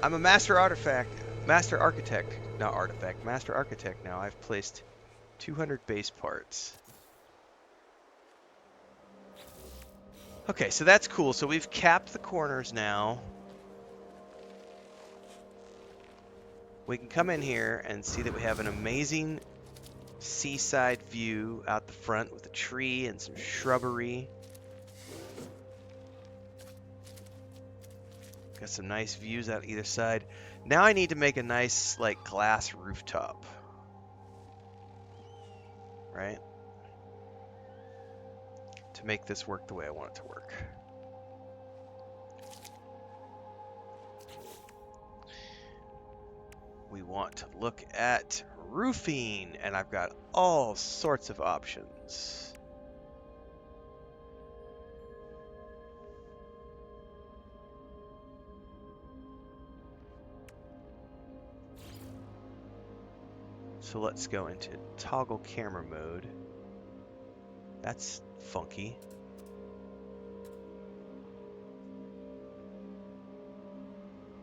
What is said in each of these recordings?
I'm a master architect, not artifact, master architect now. I've placed 200 base parts. Okay, so that's cool. So we've capped the corners now. We can come in here and see that we have an amazing seaside view out the front with a tree and some shrubbery. Got some nice views out either side. Now I need to make a nice, like, glass rooftop. Right? To make this work the way I want it to work. We want to look at roofing, and I've got all sorts of options. So let's go into toggle camera mode. That's funky.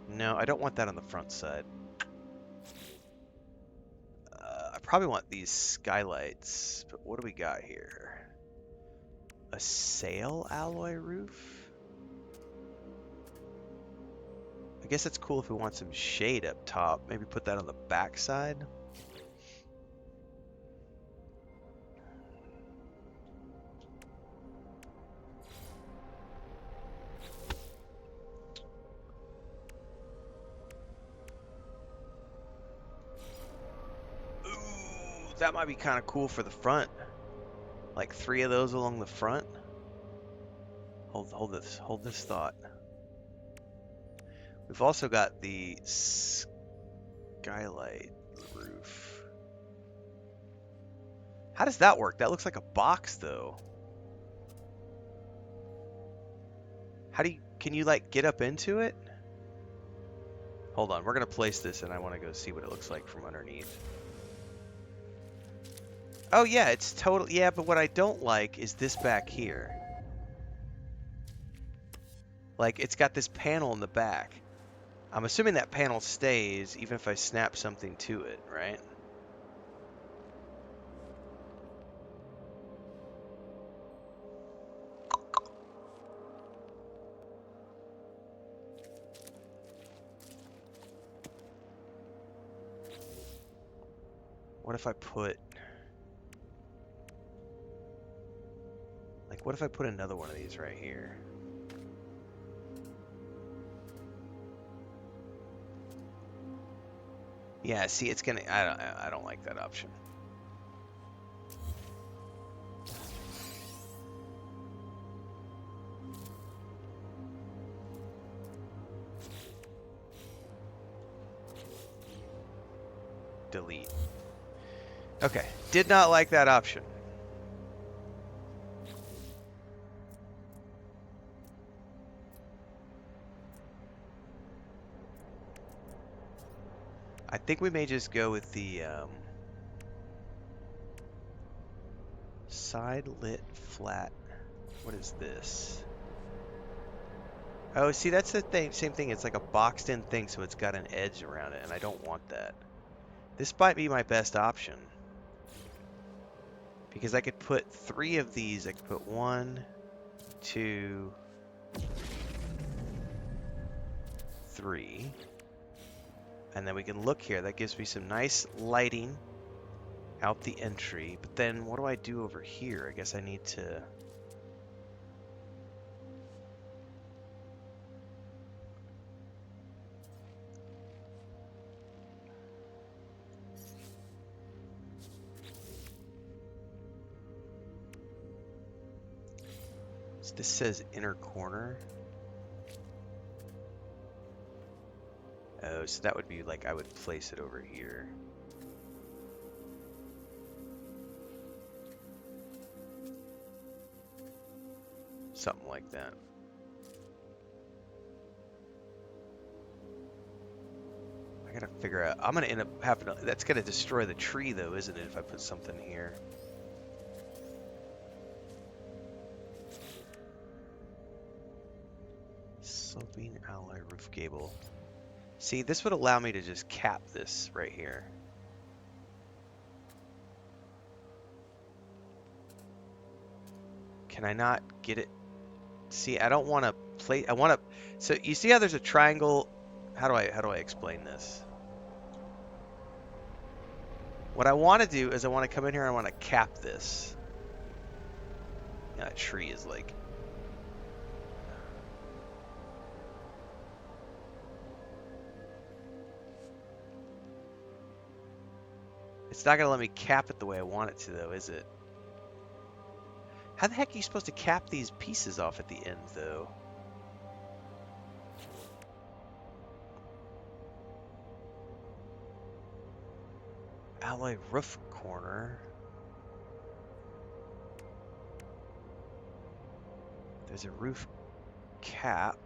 No, I don't want that on the front side. I probably want these skylights, but what do we got here? A sail alloy roof? I guess it's cool if we want some shade up top. Maybe put that on the back side. Ooh, that might be kind of cool for the front. Like 3 of those along the front. Hold this thought. We've also got the skylight roof. How does that work? That looks like a box though. Can you like get up into it? Hold on, we're gonna place this and I wanna go see what it looks like from underneath. Oh yeah, it's total, yeah, but what I don't like is this back here. Like, it's got this panel in the back. I'm assuming that panel stays even if I snap something to it, right? What if I put... Like, what if I put another one of these right here? Yeah, see, it's gonna... I don't like that option. Delete. Okay, did not like that option. I think we may just go with the side lit flat. What is this? Oh, see, that's the thing. Same thing. It's like a boxed in thing, so it's got an edge around it, and I don't want that. This might be my best option. Because I could put 3 of these. I could put 1, 2, 3. And then we can look here. That gives me some nice lighting out the entry. But then what do I do over here? I guess I need to... So this says inner corner. Oh, so that would be like I would place it over here. Something like that. I gotta figure out. I'm gonna end up having to, that's gonna destroy the tree though, isn't it, if I put something here? Sloping alloy roof gable. See, this would allow me to just cap this right here. Can I not get it? See, I don't want to play. I want to. So you see how there's a triangle? How do I explain this? What I want to do is I want to come in here and I want to cap this. Yeah, that tree is like. It's not gonna let me cap it the way I want it to, though, is it? How the heck are you supposed to cap these pieces off at the end, though? Alloy roof corner. There's a roof cap.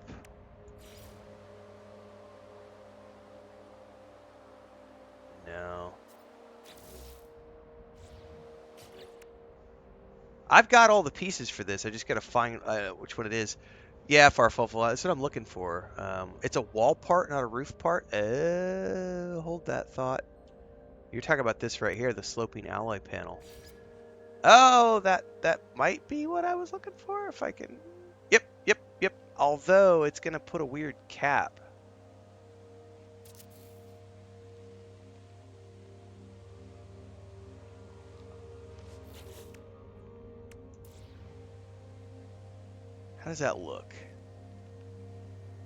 No. I've got all the pieces for this. I just gotta find which one it is. Yeah, Farfalfal, that's what I'm looking for. It's a wall part, not a roof part. Hold that thought. You're talking about this right here, the sloping alloy panel. Oh, that might be what I was looking for, if I can... Yep. Although, it's gonna put a weird cap. How does that look?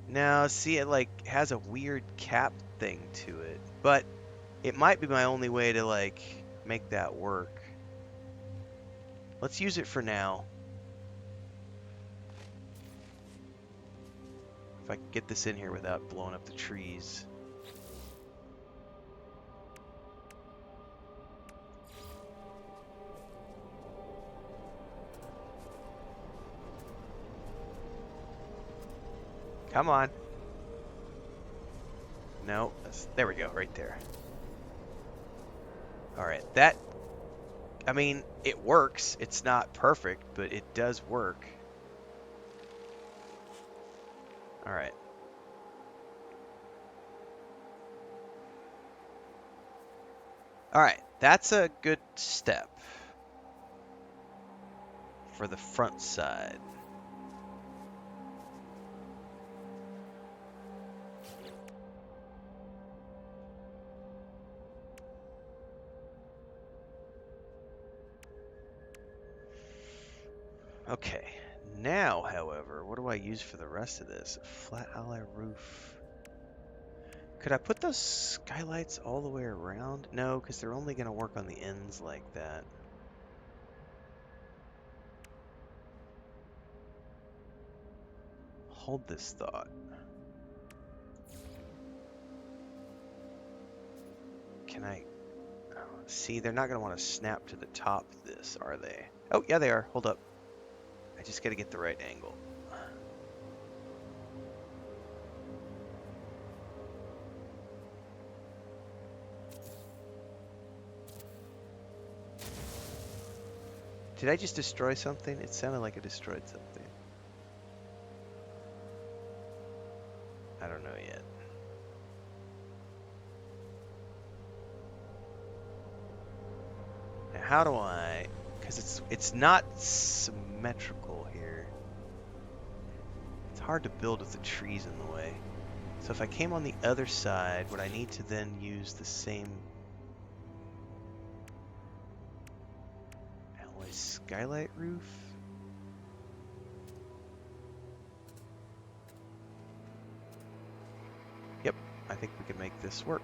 Now, see, it like has a weird cap thing to it, but it might be my only way to like make that work. Let's use it for now. If I can get this in here without blowing up the trees. Come on. No, there we go, right there. All right, that, I mean, it works. It's not perfect, but it does work. All right. All right, that's a good step for the front side. Okay, now, however, what do I use for the rest of this? Flat alloy roof. Could I put those skylights all the way around? No, because they're only going to work on the ends like that. Hold this thought. Can I... See, they're not going to want to snap to the top of this, are they? Oh, yeah, they are. Hold up. I just got to get the right angle. Did I just destroy something? It sounded like I destroyed something. I don't know yet. Now, how do I... Because it's not symmetrical here. It's hard to build with the trees in the way. So if I came on the other side, would I need to then use the same alloy skylight roof? Yep, I think we can make this work.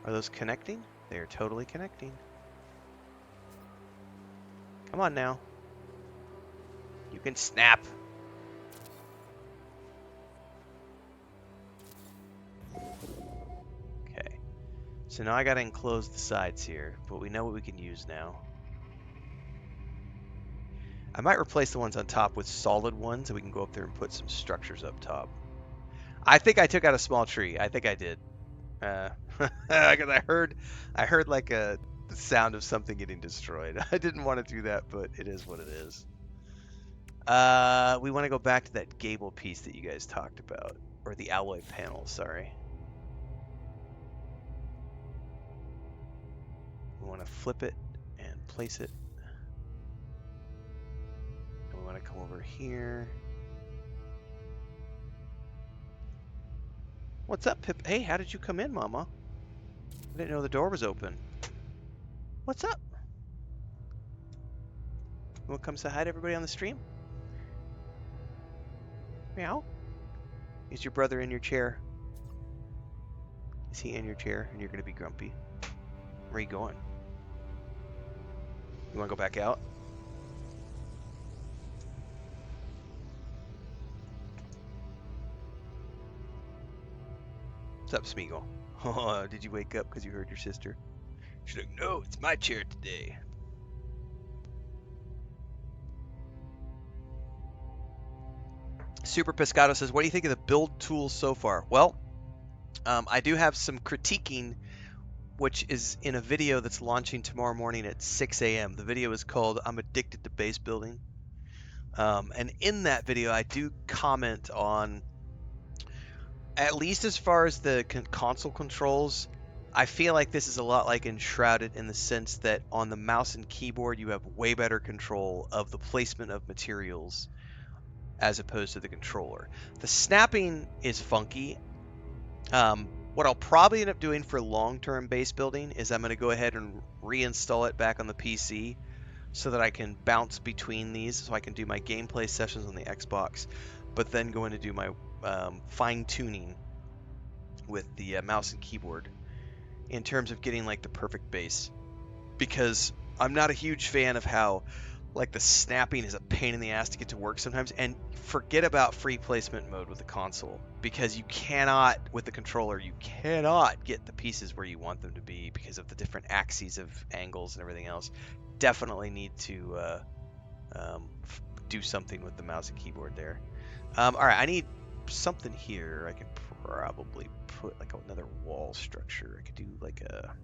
Are those connecting? They are totally connecting. Come on now. You can snap. Okay. So now I gotta enclose the sides here, but we know what we can use now. I might replace the ones on top with solid ones, and we can go up there and put some structures up top. I think I took out a small tree. I think I did. Because I heard like the sound of something getting destroyed. I didn't want to do that, but it is what it is. We want to go back to that gable piece that you guys talked about, or the alloy panel, sorry. We want to flip it and place it. And we want to come over here. What's up, Pip? Hey, how did you come in, Mama? I didn't know the door was open. What's up? You want to come say hi to everybody on the stream? Meow. Is your brother in your chair? Is he in your chair and you're going to be grumpy? Where are you going? You want to go back out? What's up, Smeagol? Oh, did you wake up because you heard your sister? She's like, no, it's my chair today. Super Pescado says, what do you think of the build tools so far? Well, I do have some critiquing, which is in a video that's launching tomorrow morning at 6 a.m. The video is called I'm Addicted to Base Building. And in that video, I do comment on, at least as far as the console controls, I feel like this is a lot like Enshrouded in the sense that on the mouse and keyboard, you have way better control of the placement of materials as opposed to the controller. The snapping is funky. What I'll probably end up doing for long-term base building is I'm going to go ahead and reinstall it back on the PC so that I can bounce between these, so I can do my gameplay sessions on the Xbox, but then going to do my fine-tuning with the mouse and keyboard in terms of getting like the perfect base, because I'm not a huge fan of how like the snapping is a pain in the ass to get to work sometimes. And forget about free placement mode with the console, because you cannot, with the controller, you cannot get the pieces where you want them to be because of the different axes of angles and everything else. Definitely need to do something with the mouse and keyboard there. All right, I need something here. I could probably put like another wall structure. I could do like a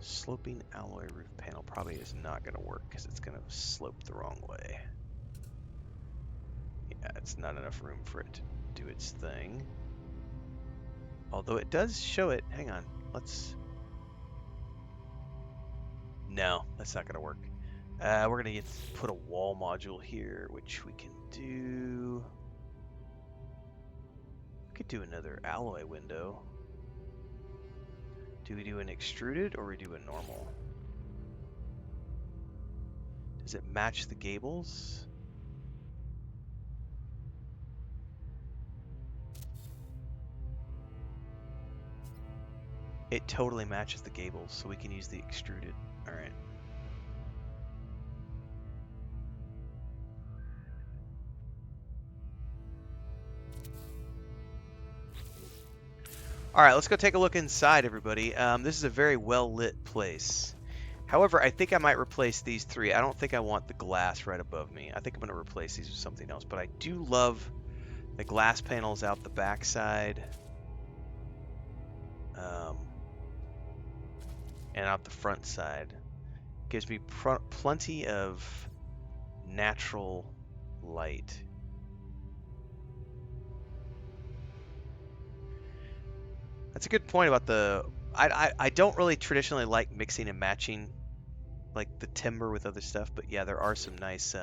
sloping alloy roof panel. Probably is not going to work because it's going to slope the wrong way. Yeah, it's not enough room for it to do its thing. Although it does show it. Hang on. Let's... No, that's not going to work. We're going to put a wall module here, which we can do... We could do another alloy window. Do we do an extruded or we do a normal? Does it match the gables? It totally matches the gables, so we can use the extruded. All right. All right, let's go take a look inside, everybody. This is a very well-lit place. However, I think I might replace these three. I don't think I want the glass right above me. I think I'm going to replace these with something else. But I do love the glass panels out the backside. And out the front side. Gives me plenty of natural light. That's a good point about the... I don't really traditionally like mixing and matching like the timber with other stuff, but yeah, there are some nice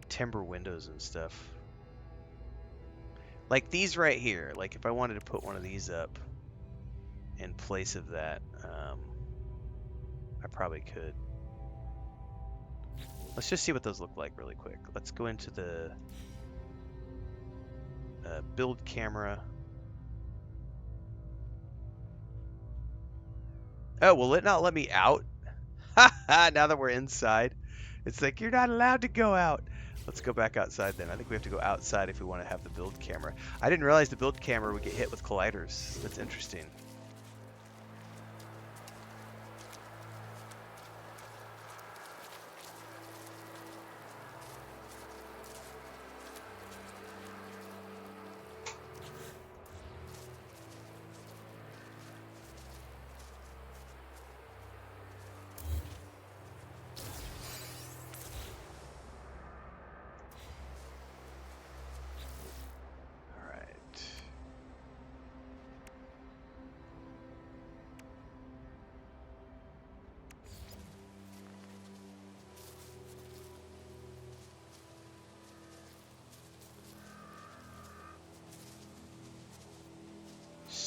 timber windows and stuff. Like these right here. Like if I wanted to put one of these up in place of that, I probably could. Let's just see what those look like really quick. Let's go into the build camera. Oh, will it not let me out? Now that we're inside, it's like you're not allowed to go out. Let's go back outside then. I think we have to go outside if we want to have the build camera. I didn't realize the build camera would get hit with colliders. That's interesting.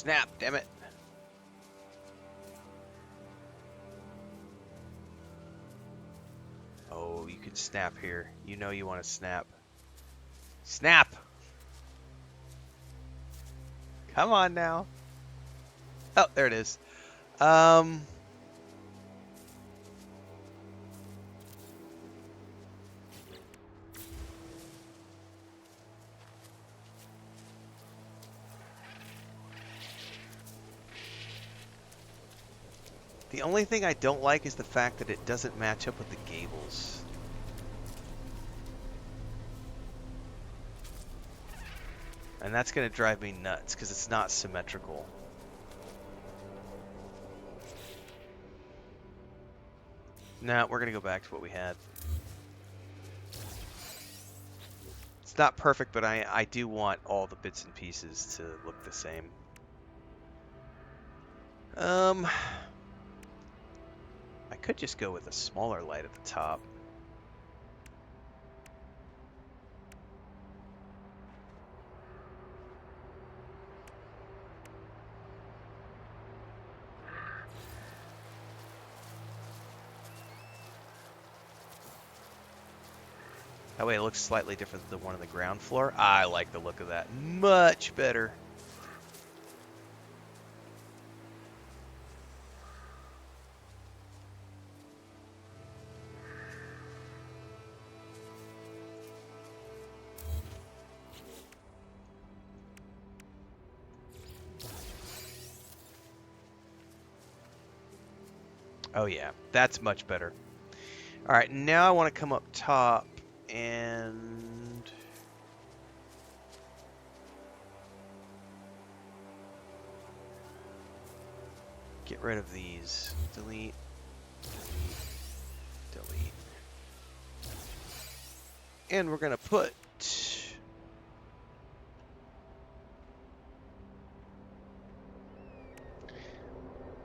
Snap, damn it. Oh, you can snap here. You know you want to snap. Snap! Come on now. Oh, there it is. The only thing I don't like is the fact that it doesn't match up with the gables. And that's going to drive me nuts because it's not symmetrical. Nah, we're going to go back to what we had. It's not perfect, but I do want all the bits and pieces to look the same. I could just go with a smaller light at the top. That way it looks slightly different than the one on the ground floor. I like the look of that. Much better. Oh yeah, that's much better. All right, now I want to come up top and get rid of these. Delete, delete, delete. And we're going to put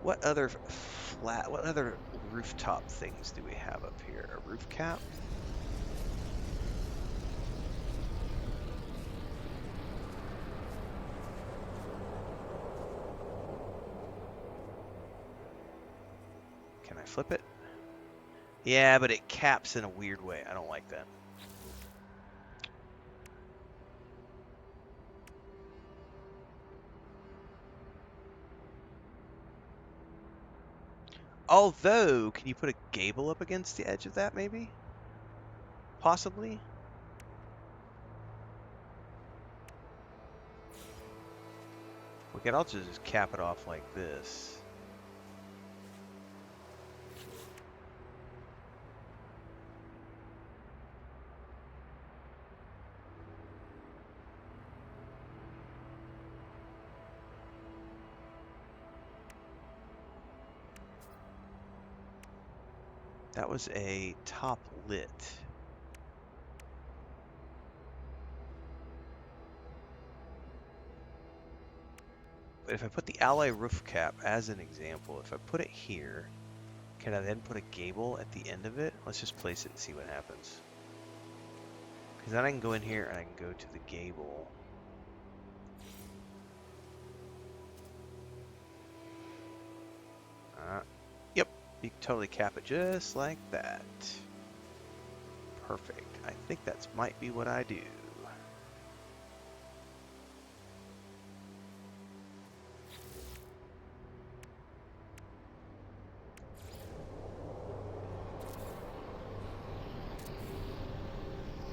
what other rooftop things do we have up here? A roof cap? Can I flip it? Yeah, but it caps in a weird way. I don't like that. Although, can you put a gable up against the edge of that, maybe? Possibly? We could also just cap it off like this. That was a top lit. But if I put the alloy roof cap as an example, if I put it here, can I then put a gable at the end of it? Let's just place it and see what happens. Because then I can go in here and I can go to the gable. Yep, you can totally cap it just like that. Perfect. I think that might be what I do.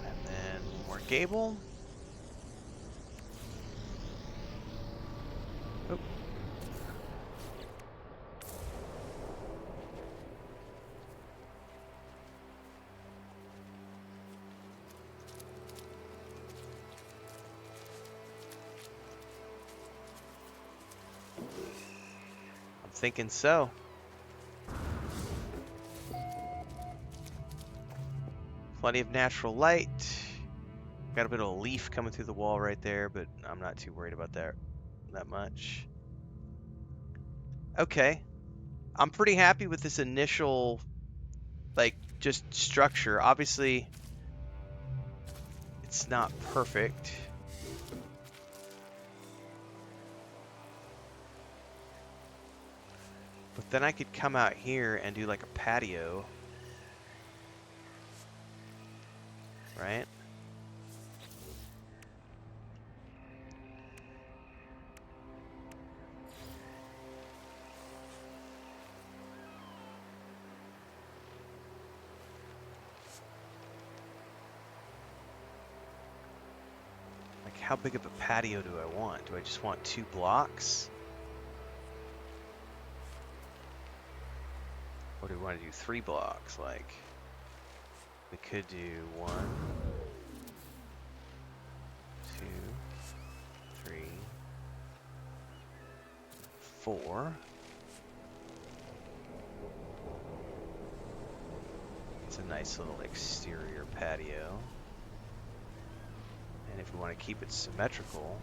And then more gable. Oh. Thinking so. Plenty of natural light. Got a bit of a leaf coming through the wall right there, but I'm not too worried about that much. Okay. I'm pretty happy with this initial, like, just structure. Obviously, it's not perfect. But then I could come out here and do like a patio. Right? Like, how big of a patio do I want? Do I just want 2 blocks? Or do we want to do 3 blocks? Like, we could do 1, 2, 3, 4. It's a nice little exterior patio. And if we want to keep it symmetrical,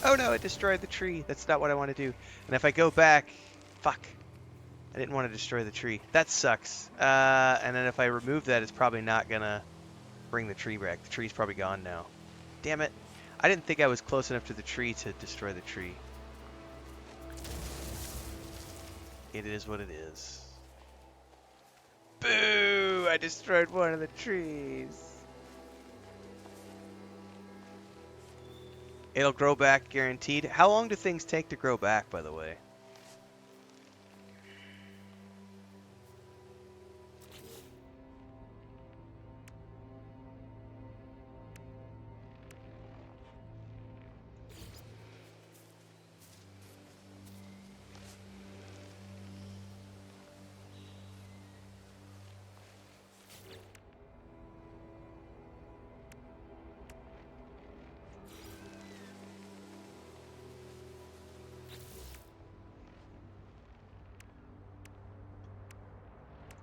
oh no, it destroyed the tree. That's not what I want to do. And if I go back, fuck. I didn't want to destroy the tree. That sucks. And then if I remove that, it's probably not going to bring the tree back. The tree's probably gone now. Damn it. I didn't think I was close enough to the tree to destroy the tree. It is what it is. Boo! I destroyed one of the trees. It'll grow back guaranteed. How long do things take to grow back, by the way?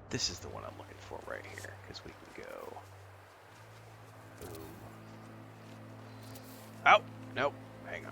This is the one I'm looking for right here, because we can go. Boom. Oh, nope. Hang on.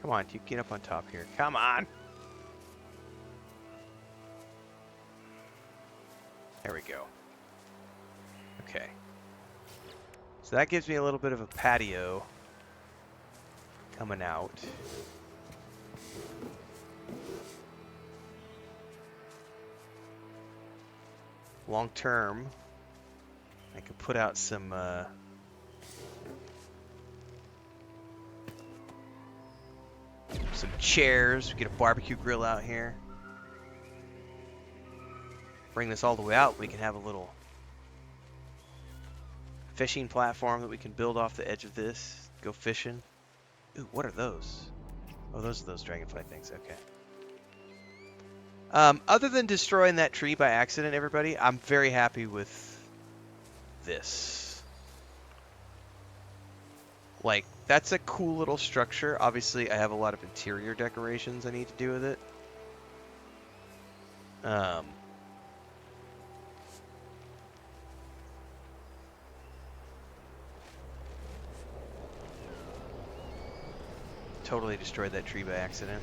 Come on, you get up on top here. Come on! There we go. Okay. So that gives me a little bit of a patio coming out. Long term, I could put out some chairs. We get a barbecue grill out here. Bring this all the way out. We can have a little fishing platform that we can build off the edge of this. Go fishing. Ooh, what are those? Oh, those are those dragonfly things. Okay. Other than destroying that tree by accident, everybody, I'm very happy with this. Like, that's a cool little structure. Obviously, I have a lot of interior decorations I need to do with it. Totally destroyed that tree by accident.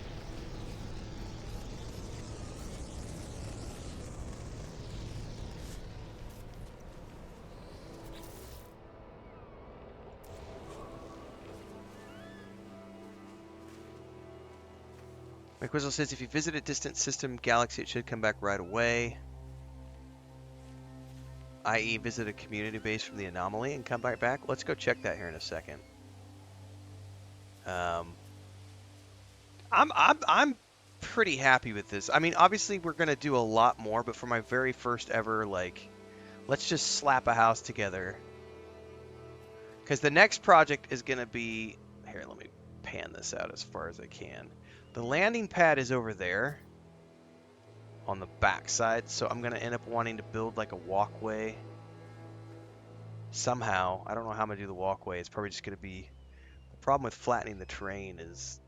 McWizzle says if you visit a distant system galaxy, it should come back right away. I.e., visit a community base from the anomaly and come right back. Let's go check that here in a second. I'm pretty happy with this. I mean, obviously we're gonna do a lot more, but for my very first ever, like, let's just slap a house together. Because the next project is gonna be here. Let me pan this out as far as I can. The landing pad is over there on the back side, so I'm gonna end up wanting to build like a walkway somehow. I don't know how I'm gonna do the walkway. It's probably just gonna be the problem with flattening the terrain is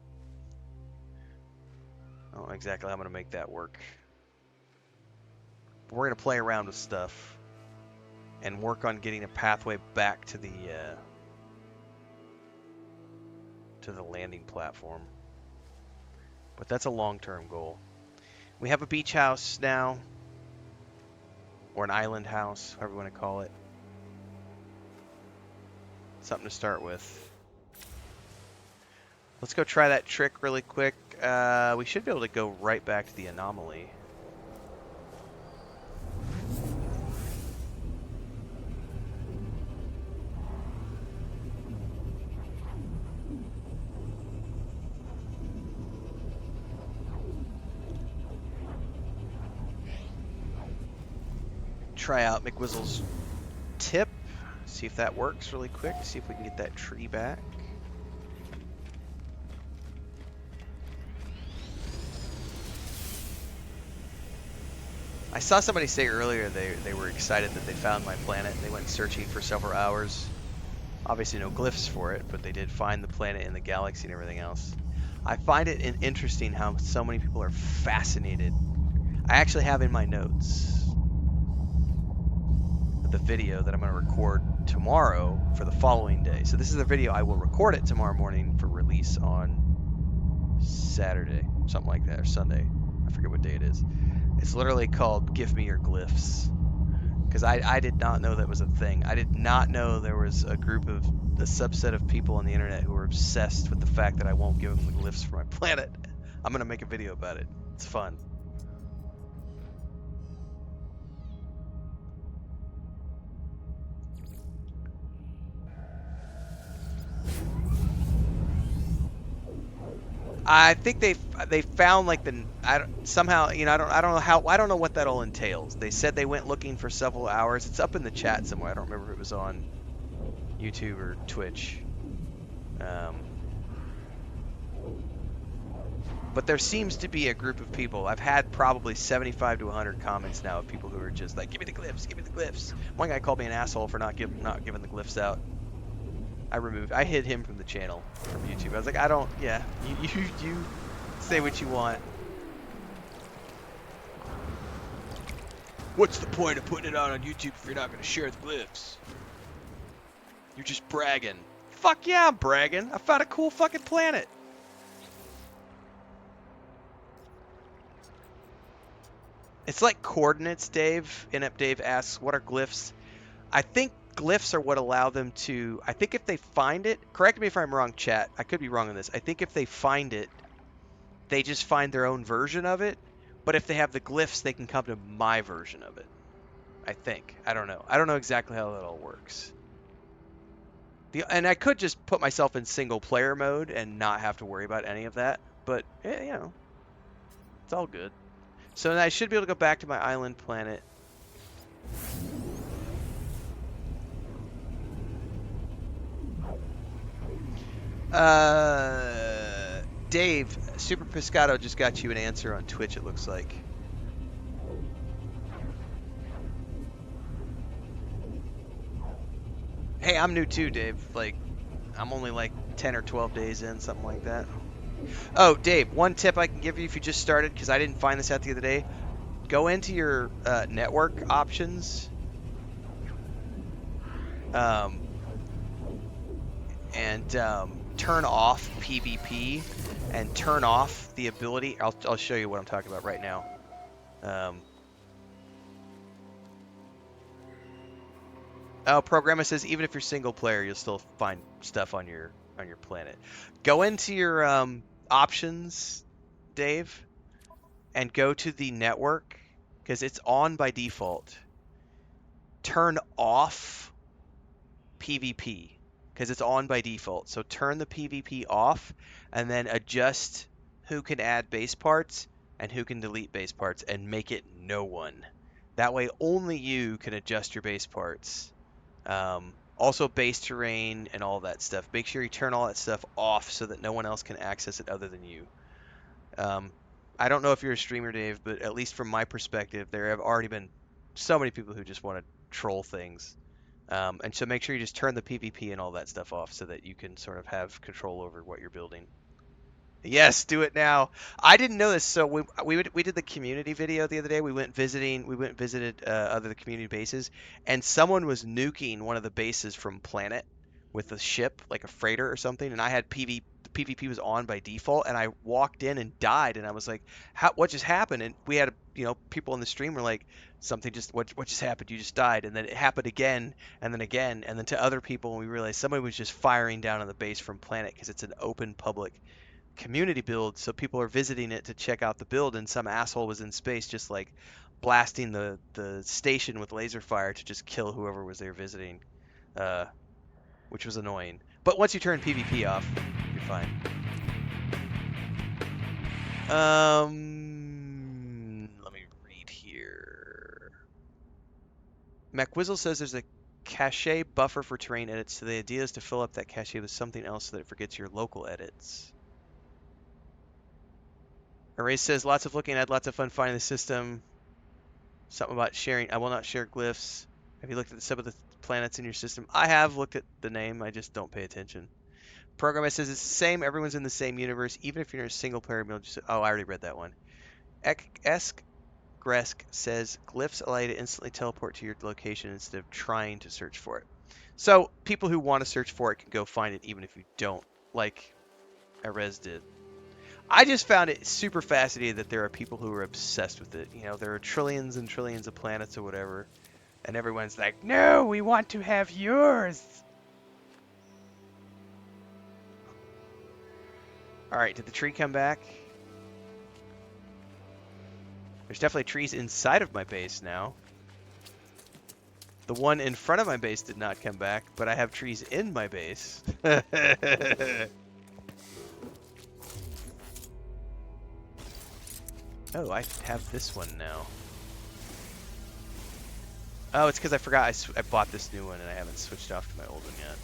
I don't know exactly how I'm gonna make that work. But we're gonna play around with stuff and work on getting a pathway back to the landing platform. But that's a long-term goal. We have a beach house now, or an island house, however you want to call it. Something to start with. Let's go try that trick really quick. We should be able to go right back to the anomaly. Try out McWizzle's tip. See if that works really quick. See if we can get that tree back. I saw somebody say earlier they were excited that they found my planet. They went searching for several hours. Obviously no glyphs for it, but they did find the planet in the galaxy and everything else. I find it interesting how so many people are fascinated. I actually have in my notes the video that I'm going to record tomorrow for the following day. So this is the video. I will record it tomorrow morning for release on Saturday, something like that, or Sunday. I forget what day it is. It's literally called Give Me Your Glyphs. Because I did not know that was a thing. I did not know there was a subset of people on the internet who were obsessed with the fact that I won't give them the glyphs for my planet. I'm going to make a video about it. It's fun. I think they found like somehow, you know, I don't know what that all entails. They said they went looking for several hours. It's up in the chat somewhere. I don't remember if it was on YouTube or Twitch. But there seems to be a group of people. I've had probably 75 to 100 comments now of people who are just like, "Give me the glyphs, give me the glyphs." One guy called me an asshole for not giving the glyphs out. I hid him from the channel from YouTube. I was like, you say what you want. What's the point of putting it out on YouTube if you're not going to share the glyphs? You're just bragging. Fuck yeah, I'm bragging. I found a cool fucking planet. It's like coordinates, Dave. Inept Dave asks, what are glyphs? I think glyphs are what allow them to, I think if they find it, correct me if I'm wrong, chat, I could be wrong on this. I think if they find it, they just find their own version of it. But if they have the glyphs, they can come to my version of it. I think. I don't know. I don't know exactly how that all works. And I could just put myself in single player mode and not have to worry about any of that. But, yeah, you know, it's all good. So I should be able to go back to my island planet. Dave, Super Piscato just got you an answer on Twitch, it looks like. Hey, I'm new too, Dave. Like, I'm only like 10 or 12 days in, something like that. Oh, Dave, one tip I can give you if you just started, because I didn't find this out the other day. Go into your network options. And turn off PvP and turn off the ability. I'll show you what I'm talking about right now. Programmer says even if you're single player, you'll still find stuff on your planet. Go into your options, Dave, and go to the network because it's on by default. Turn off PvP because it's on by default. So turn the PvP off and then adjust who can add base parts and who can delete base parts and make it no one. That way only you can adjust your base parts. Also base terrain and all that stuff. Make sure you turn all that stuff off so that no one else can access it other than you. I don't know if you're a streamer, Dave, but at least from my perspective, there have already been so many people who just want to troll things. And so make sure you just turn the PvP and all that stuff off so that you can sort of have control over what you're building. Yes, do it now. I didn't know this, so we did the community video the other day. We went and visited other community bases, and someone was nuking one of the bases from Planet with a ship, like a freighter or something, and I had the PvP was on by default, and I walked in and died, and I was like, what just happened? And we had, people in the stream were like, something just, what just happened? You just died, and then it happened again, and then to other people, and we realized somebody was just firing down on the base from Planet because it's an open public community build, so people are visiting it to check out the build, and some asshole was in space just like blasting the station with laser fire to just kill whoever was there visiting, uh, which was annoying. But once you turn PvP off, you're fine. Let me read here. MacWizzle says there's a cache buffer for terrain edits, so the idea is to fill up that cache with something else so that it forgets your local edits. Array says lots of looking at, lots of fun finding the system. Something about sharing. I will not share glyphs. Have you looked at some of the planets in your system? I have looked at the name. I just don't pay attention. Programmer says it's the same. Everyone's in the same universe, even if you're in a single player build. Oh, I already read that one. Esk Gresk says glyphs allow you to instantly teleport to your location instead of trying to search for it. So people who want to search for it can go find it even if you don't, like Erez did. I just found it super fascinating that there are people who are obsessed with it. There are trillions and trillions of planets or whatever, and everyone's like, no, we want to have yours. All right, did the tree come back? There's definitely trees inside of my base now. The one in front of my base did not come back, but I have trees in my base. Oh, I have this one now. Oh, it's because I forgot I bought this new one and I haven't switched off to my old one yet.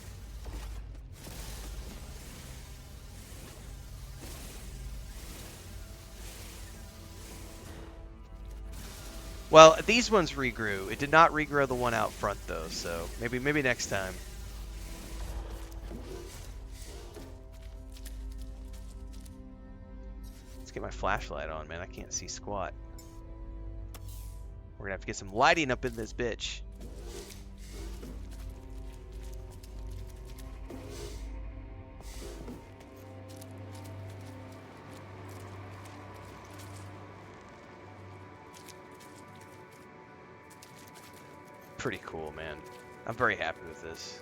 Well, these ones regrew. It did not regrow the one out front though, so maybe next time. Let's get my flashlight on, man. I can't see squat. We're gonna have to get some lighting up in this bitch. Pretty cool, man. I'm very happy with this.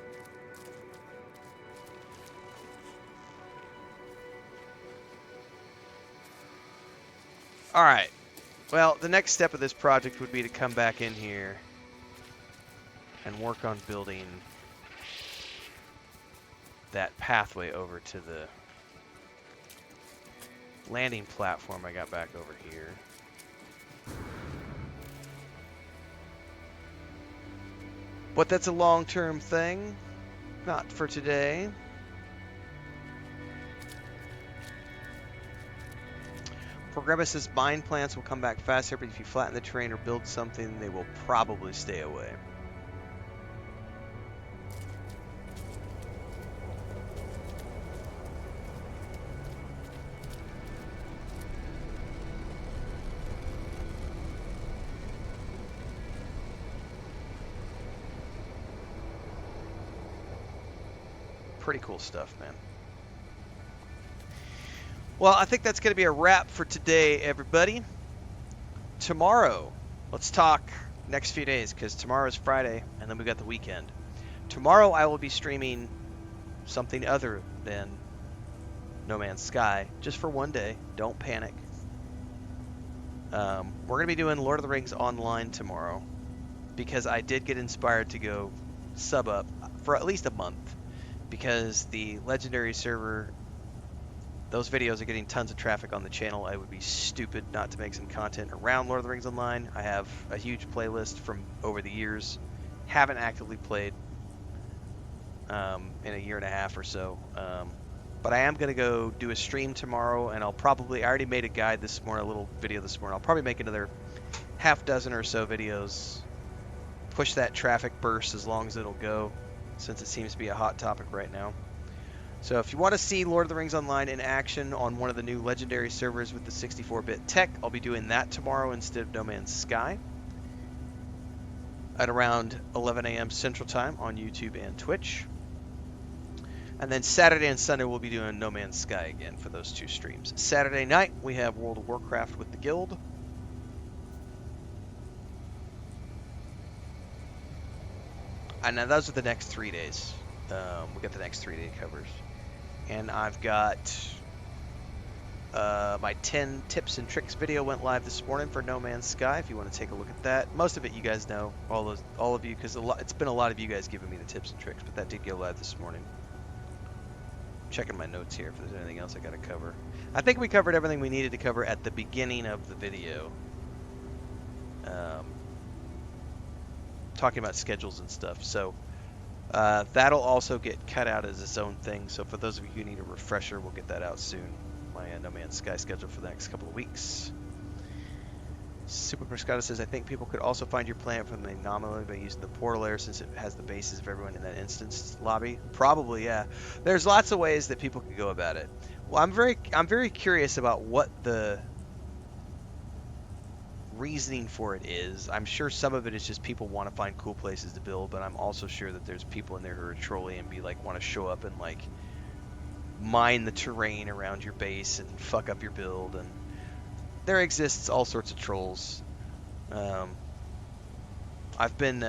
All right. Well, the next step of this project would be to come back in here and work on building that pathway over to the landing platform I got back over here. But that's a long-term thing, not for today. Programmer says mine plants will come back faster, but if you flatten the terrain or build something, they will probably stay away. Pretty cool stuff, man. Well, I think that's going to be a wrap for today, everybody. Tomorrow, let's talk next few days, because tomorrow is Friday, and then we got the weekend. Tomorrow I will be streaming something other than No Man's Sky, just for one day. Don't panic. We're going to be doing Lord of the Rings Online tomorrow, because I did get inspired to go sub up for at least a month, because the Legendary server, those videos are getting tons of traffic on the channel. I would be stupid not to make some content around Lord of the Rings Online. I have a huge playlist from over the years. Haven't actively played in a year and a half or so. But I am going to go do a stream tomorrow, and I already made a guide this morning, a little video this morning. I'll probably make another half dozen or so videos push that traffic burst as long as it'll go, since it seems to be a hot topic right now. So if you want to see Lord of the Rings Online in action on one of the new legendary servers with the 64-bit tech, I'll be doing that tomorrow instead of No Man's Sky at around 11 a.m. Central Time on YouTube and Twitch. And then Saturday and Sunday we'll be doing No Man's Sky again for those 2 streams. Saturday night we have World of Warcraft with the Guild. And now those are the next 3 days. We got the next 3-day covers. And I've got my 10 tips and tricks video went live this morning for No Man's Sky. If you want to take a look at that, most of it you guys know, all of you, because it's been a lot of you guys giving me the tips and tricks. But that did go live this morning. Checking my notes here if there's anything else I got to cover. I think we covered everything we needed to cover at the beginning of the video. Talking about schedules and stuff. So that'll also get cut out as its own thing. So for those of you who need a refresher, we'll get that out soon. My No Man's Sky schedule for the next couple of weeks. Super Prescata says, I think people could also find your planet from the anomaly by using the portal layer since it has the bases of everyone in that instance lobby. Probably, yeah. There's lots of ways that people could go about it. Well, I'm very curious about what the reasoning for it is. I'm sure some of it is just people want to find cool places to build, but I'm also sure that there's people in there who are trolly and want to show up and mine the terrain around your base and fuck up your build, and there exists all sorts of trolls. I've been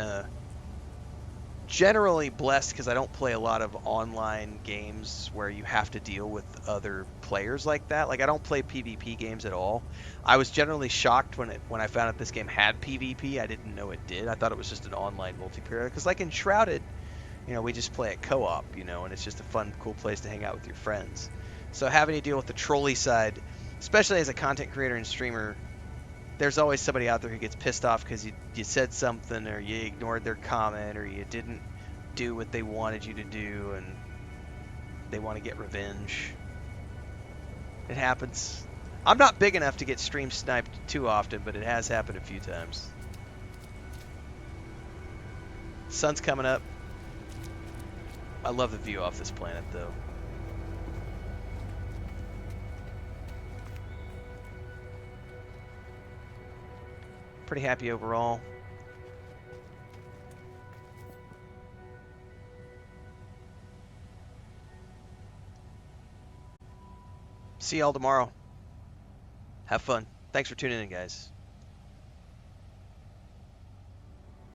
generally blessed because I don't play a lot of online games where you have to deal with other players like that. I don't play PvP games at all. I was generally shocked when I found out this game had PvP. I didn't know it did. I thought it was just an online multiplayer. Because in Shrouded, we just play it co-op, and it's just a fun, cool place to hang out with your friends. So having to deal with the trolley side, especially as a content creator and streamer, there's always somebody out there who gets pissed off because you said something or you ignored their comment or you didn't do what they wanted you to do and they want to get revenge. It happens. I'm not big enough to get stream sniped too often, but it has happened a few times. Sun's coming up. I love the view off this planet, though. Pretty happy overall. See y'all tomorrow. Have fun. Thanks for tuning in, guys.